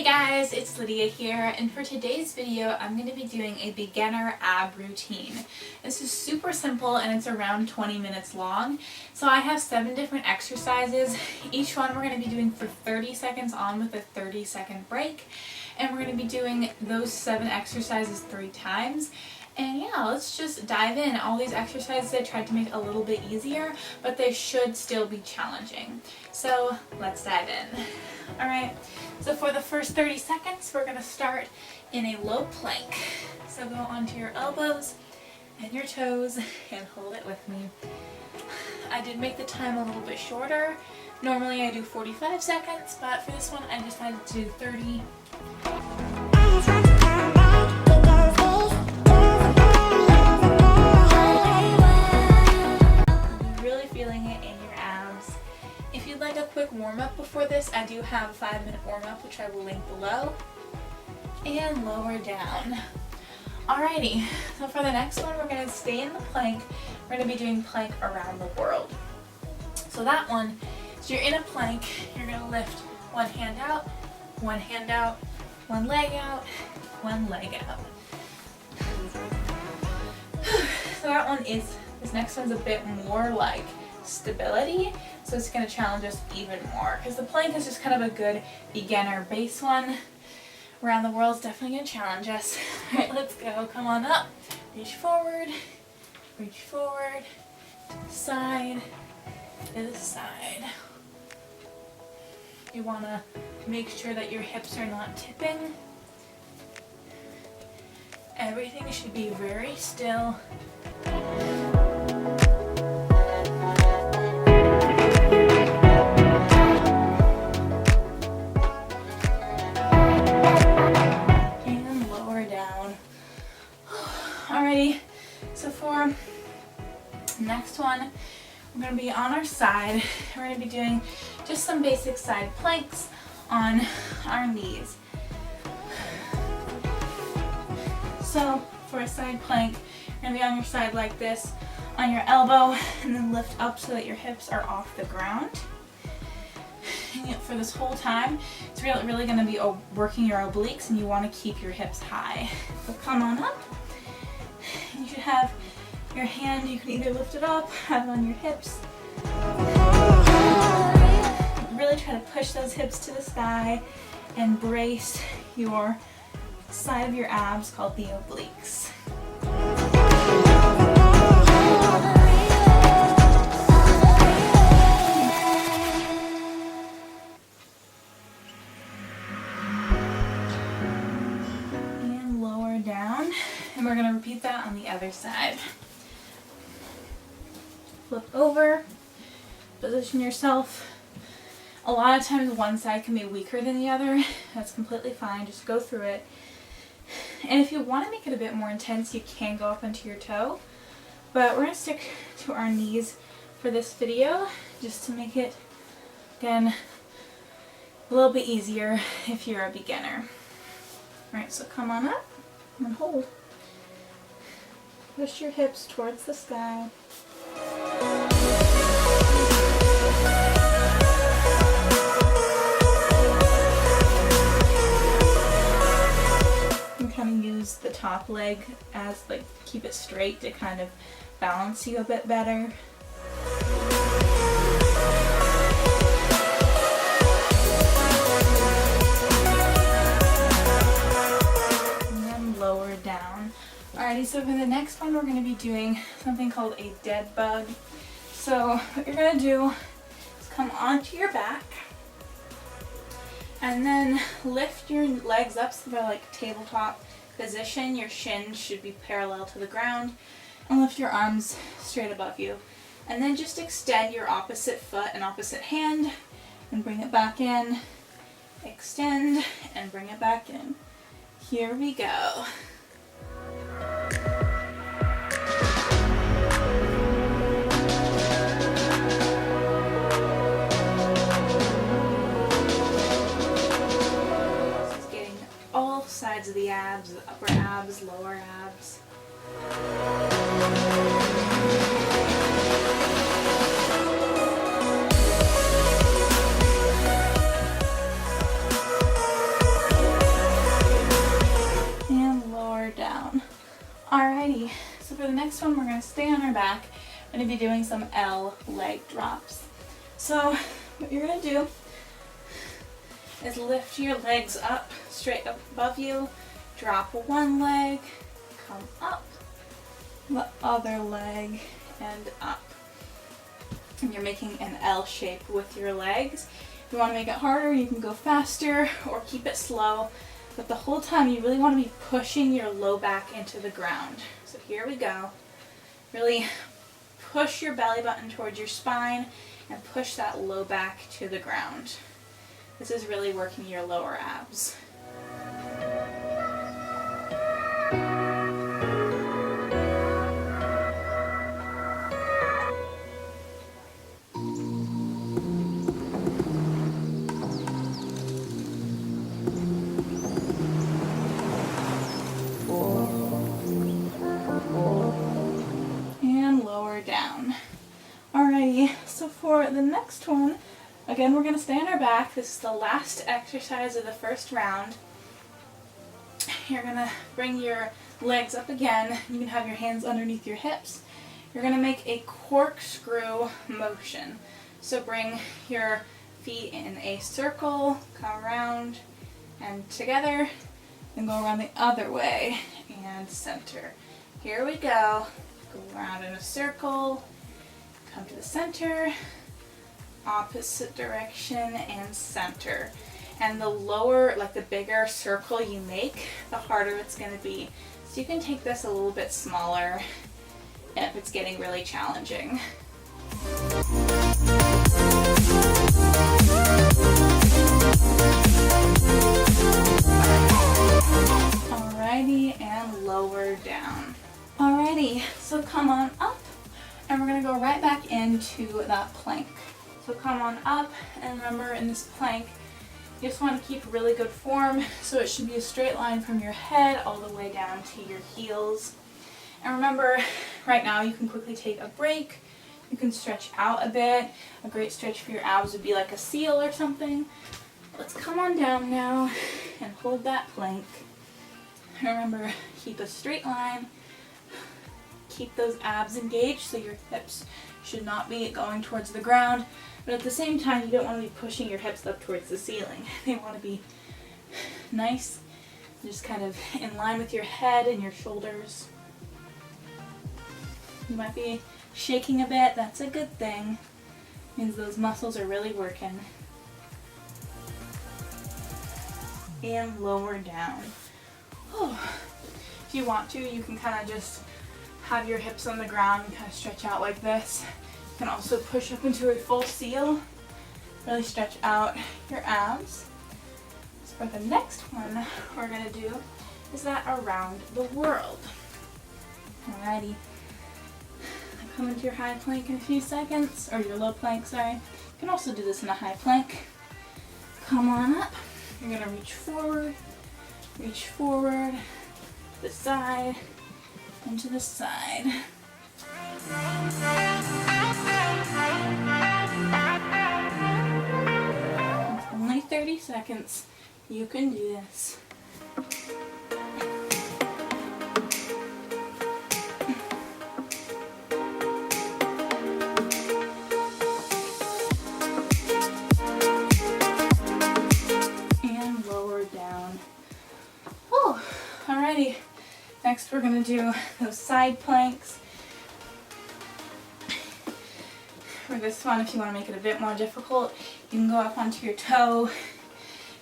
Hey guys, it's Lydia here, and for today's video I'm going to be doing a beginner ab routine. This is super simple and it's around 20 minutes long. So I have 7 different exercises. Each one we're going to be doing for 30 seconds on with a 30-second break. And we're going to be doing those 7 exercises 3 times. And yeah, let's just dive in. All these exercises I tried to make a little bit easier, but they should still be challenging. So let's dive in. Alright, so for the first 30 seconds, we're going to start in a low plank. So go onto your elbows and your toes and hold it with me. I did make the time a little bit shorter. Normally I do 45 seconds, but for this one I decided to do 30. Like a quick warm-up before this, I do have a 5-minute warm-up which I will link below, and lower down. Alrighty, so for the next one we're going to stay in the plank. We're going to be doing plank around the world. So that one, so you're in a plank, you're going to lift one hand out, one leg out, one leg out. So that one is, this next one's a bit more like stability, so it's going to challenge us even more because the plank is just kind of a good beginner base one. Around the world is definitely going to challenge us. Alright, let's go. Come on up. Reach forward, to the side, to the side. You want to make sure that your hips are not tipping. Everything should be very still. Alrighty, so for next one, we're going to be on our side. We're going to be doing just some basic side planks on our knees. So for a side plank, you're going to be on your side like this, on your elbow, and then lift up so that your hips are off the ground. And for this whole time, it's really going to be working your obliques, and you want to keep your hips high. So come on up. You should have your hand, you can either lift it up, have it on your hips. Really try to push those hips to the sky and brace your side of your abs called the obliques. And lower down. And we're going to repeat that on the other side. Flip over, position yourself. A lot of times one side can be weaker than the other. That's completely fine, just go through it. And if you want to make it a bit more intense, you can go up onto your toe. But we're going to stick to our knees for this video, just to make it, again, a little bit easier if you're a beginner. Alright, so come on up and hold. Push your hips towards the sky. You kind of use the top leg as, like, keep it straight to kind of balance you a bit better. Alrighty, so for the next one we're going to be doing something called a dead bug. So what you're going to do is come onto your back and then lift your legs up so they're like tabletop position. Your shins should be parallel to the ground, and lift your arms straight above you. And then just extend your opposite foot and opposite hand and bring it back in. Extend and bring it back in. Here we go. Sides of the abs, the upper abs, lower abs. Alrighty, so for the next one we're going to stay on our back. We're going to be doing some L leg drops. So what you're going to do is lift your legs up, straight up above you, drop one leg, come up, the other leg, and up. And you're making an L shape with your legs. If you want to make it harder, you can go faster or keep it slow. But the whole time you really want to be pushing your low back into the ground. So here we go. Really push your belly button towards your spine and push that low back to the ground. This is really working your lower abs. Down. Alrighty, so for the next one, again we're going to stay on our back. This is the last exercise of the first round. You're going to bring your legs up again. You can have your hands underneath your hips. You're going to make a corkscrew motion. So bring your feet in a circle, come around and together, and go around the other way and center. Here we go. Go around in a circle, come to the center, opposite direction, and center. And the lower, like the bigger circle you make, the harder it's going to be. So you can take this a little bit smaller if it's getting really challenging. Alrighty, and lower down. Alrighty, so come on up, and we're going to go right back into that plank. So come on up, and remember in this plank, you just want to keep really good form, so it should be a straight line from your head all the way down to your heels. And remember, right now you can quickly take a break, you can stretch out a bit. A great stretch for your abs would be like a seal or something. Let's come on down now, and hold that plank. Remember, keep a straight line. Keep those abs engaged, so your hips should not be going towards the ground, but at the same time you don't want to be pushing your hips up towards the ceiling. They want to be nice, just kind of in line with your head and your shoulders. You might be shaking a bit, that's a good thing. It means those muscles are really working. And lower down. Oh. If you want to, you can kind of just have your hips on the ground and kind of stretch out like this. You can also push up into a full seal. Really stretch out your abs. So for the next one we're going to do is that around the world. Alrighty. Come into your high plank in a few seconds, or your low plank, sorry. You can also do this in a high plank. Come on up. You're going to reach forward, to the side, and to the side. It's only 30 seconds. You can do this. And lower down. Oh, alrighty. Next we're going to do those side planks. For this one, if you want to make it a bit more difficult, you can go up onto your toe,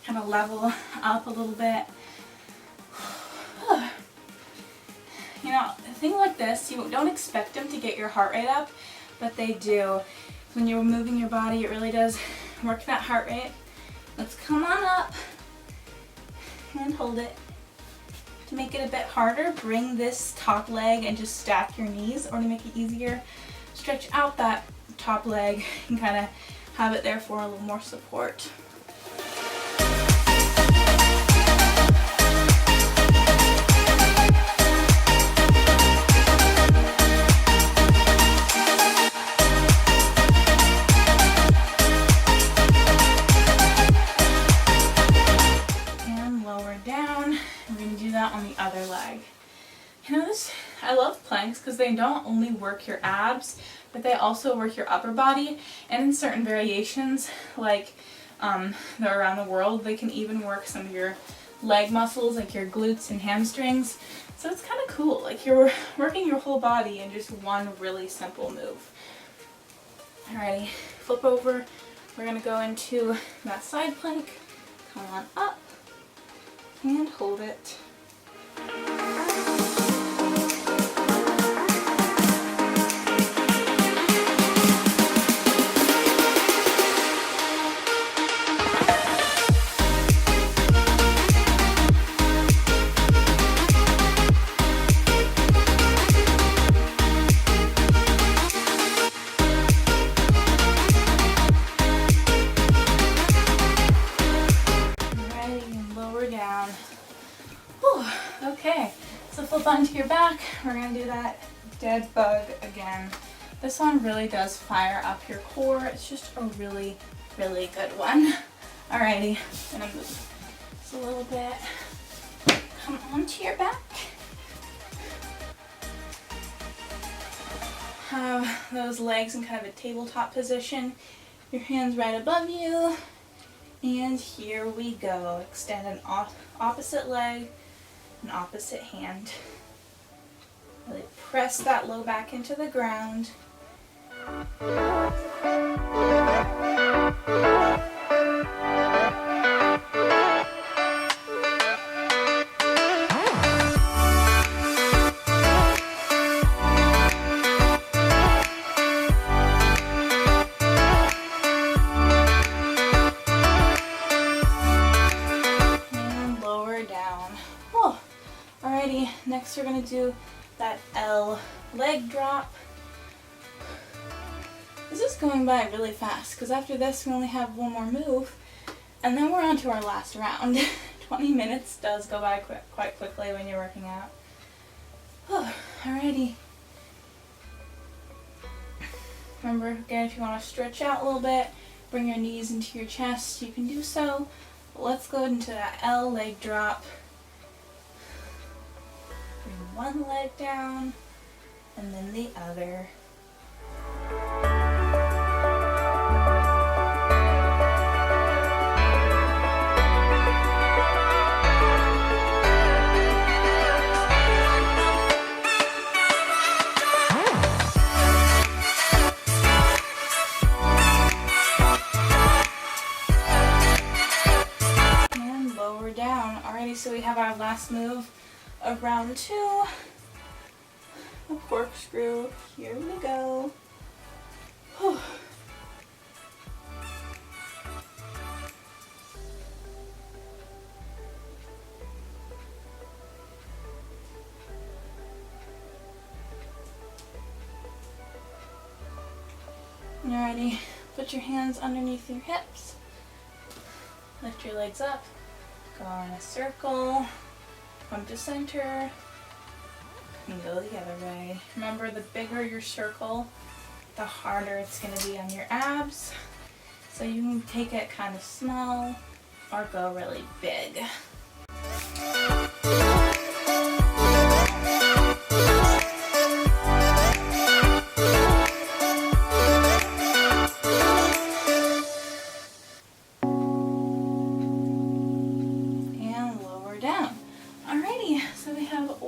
kind of level up a little bit. You know, a thing like this, you don't expect them to get your heart rate up, but they do. When you're moving your body, it really does work that heart rate. Let's come on up and hold it. To make it a bit harder, bring this top leg and just stack your knees, or to make it easier, stretch out that top leg and kind of have it there for a little more support. And lower down. We're going to do that on the other leg. You know, this I love planks because they don't only work your abs, but they also work your upper body, and in certain variations, like they're around the world, they can even work some of your leg muscles, like your glutes and hamstrings. So it's kind of cool, like you're working your whole body in just one really simple move. Alrighty, flip over. We're going to go into that side plank. Come on up and hold it. Okay, so flip onto your back. We're going to do that dead bug again. This one really does fire up your core. It's just a really, really good one. Alrighty, I'm going to move this a little bit. Come onto your back. Have those legs in kind of a tabletop position. Your hands right above you. And here we go. Extend an opposite leg. An opposite hand. Really press that low back into the ground. Next we're going to do that L leg drop. This is going by really fast because after this we only have one more move and then we're on to our last round. 20 minutes does go by quite quickly when you're working out. Alrighty. Remember, again, if you want to stretch out a little bit, bring your knees into your chest, you can do so. But let's go into that L leg drop. Bring one leg down, and then the other. And lower down. Alrighty, so we have our last move of round 2, a corkscrew. Here we go. Whew. Alrighty, put your hands underneath your hips, lift your legs up, go in a circle. Come to center and go the other way. Remember, the bigger your circle, the harder it's going to be on your abs. So you can take it kind of small or go really big.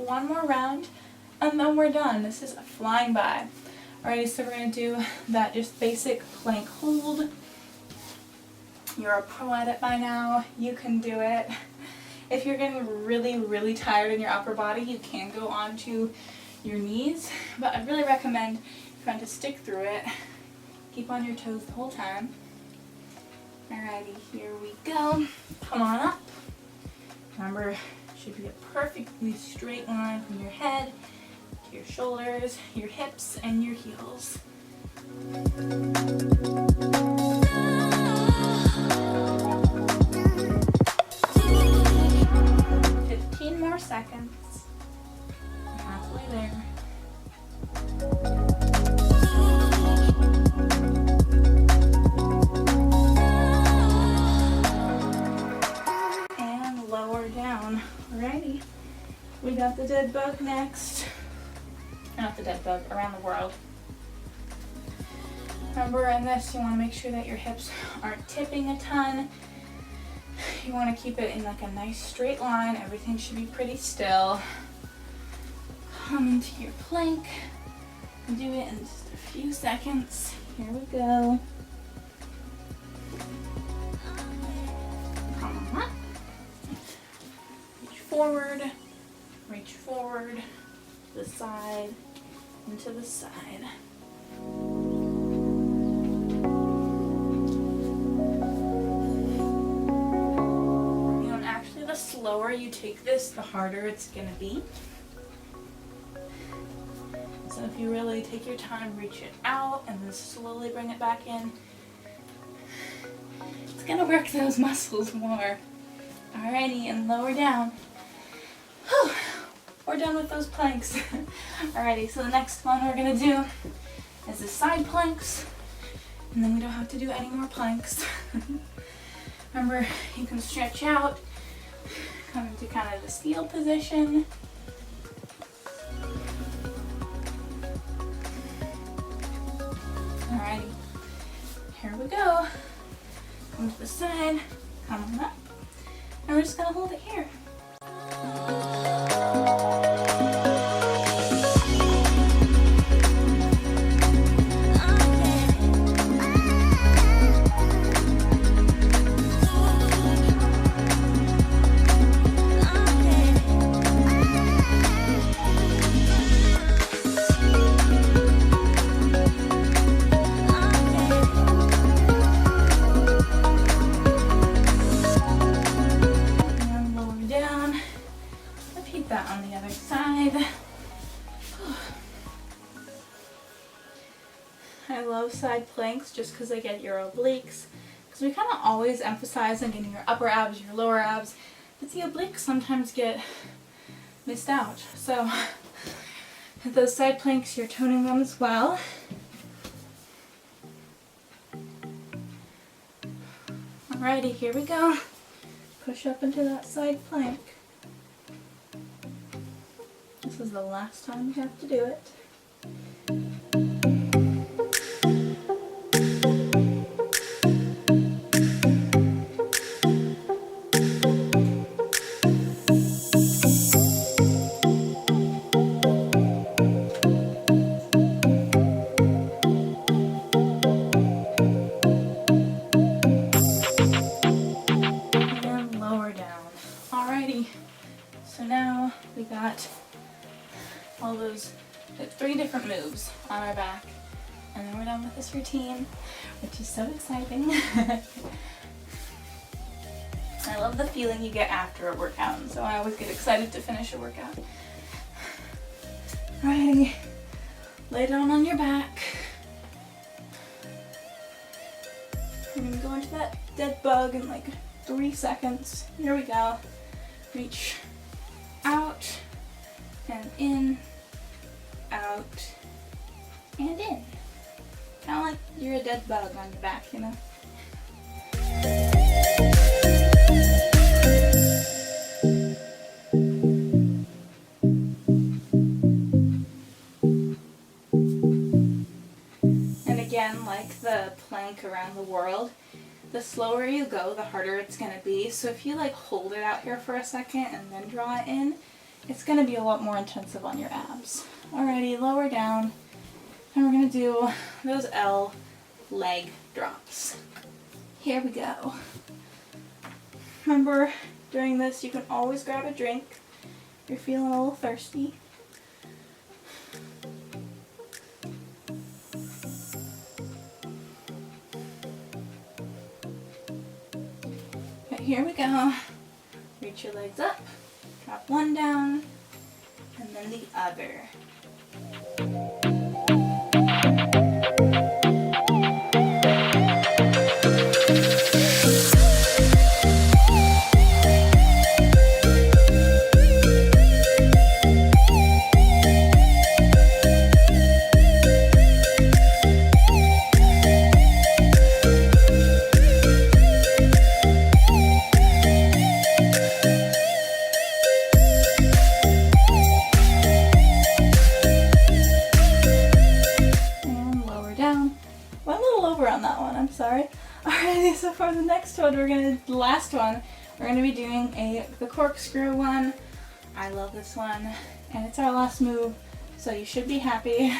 One more round and then we're done. This is flying by. Alrighty, so we're going to do that just basic plank hold. You're a pro at it by now. You can do it. If you're getting really, really tired in your upper body, you can go onto your knees, but I really recommend trying to stick through it. Keep on your toes the whole time. Alrighty, here we go. Come on up. Remember, should be a perfectly straight line from your head to your shoulders, your hips, and your heels. 15 more seconds. We're halfway there. And lower down. Alrighty, we got the dead bug next. not the dead bug, around the world. Remember in this, you want to make sure that your hips aren't tipping a ton. You want to keep it in like a nice straight line. Everything should be pretty still. Come into your plank. Do it in just a few seconds. Here we go. Come on up. Reach forward, to the side, and to the side. The slower you take this, the harder it's going to be. So if you really take your time, reach it out, and then slowly bring it back in, it's going to work those muscles more. Alrighty, and lower down. Whew. We're done with those planks. Alrighty, so the next one we're going to do is the side planks, and then we don't have to do any more planks. Remember, you can stretch out. Come into kind of the steel position. Alrighty, here we go. Come to the side, come on up, and we're just gonna hold it here. On the other side. I love side planks just because they get your obliques, because we kind of always emphasize on getting your upper abs, your lower abs, but the obliques sometimes get missed out. So with those side planks, you're toning them as well. Alrighty, here we go. Push up into that side plank. This is the last time you have to do it. And lower down. Alrighty, so now we got all those 3 different moves on our back, and then we're done with this routine, which is so exciting. I love the feeling you get after a workout, and so I always get excited to finish a workout. Alrighty, lay down on your back. We're gonna go into that dead bug in like 3 seconds. Here we go. Reach out and in, out, and in. Kind of like you're a dead bug on your back, you know? And again, like the plank around the world, the slower you go, the harder it's going to be. So if you like hold it out here for a second and then draw it in, it's going to be a lot more intensive on your abs. Alrighty, lower down, and we're going to do those L leg drops. Here we go. Remember, during this you can always grab a drink if you're feeling a little thirsty. Okay, here we go. Reach your legs up. Drop one down, and then the other. for the next one, the last one, we're gonna be doing the corkscrew one. I love this one, and it's our last move, so you should be happy.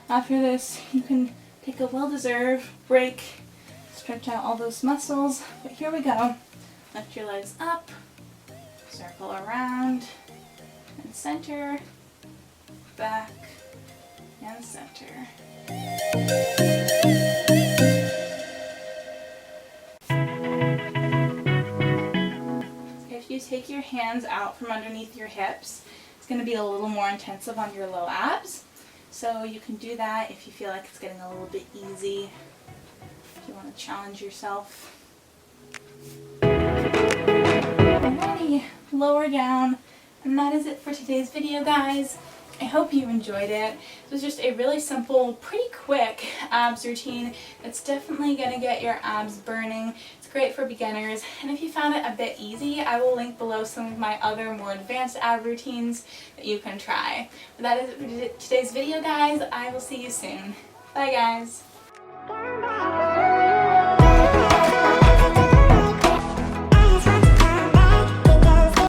After this, you can take a well-deserved break, stretch out all those muscles, but here we go. Lift your legs up, circle around, and center, back, and center. If you take your hands out from underneath your hips, it's going to be a little more intensive on your low abs. So you can do that if you feel like it's getting a little bit easy, if you want to challenge yourself. Alrighty, lower down. And that is it for today's video, guys. I hope you enjoyed it. It was just a really simple, pretty quick abs routine. It's definitely going to get your abs burning. It's great for beginners. And if you found it a bit easy, I will link below some of my other more advanced ab routines that you can try. But that is it for today's video, guys. I will see you soon. Bye, guys.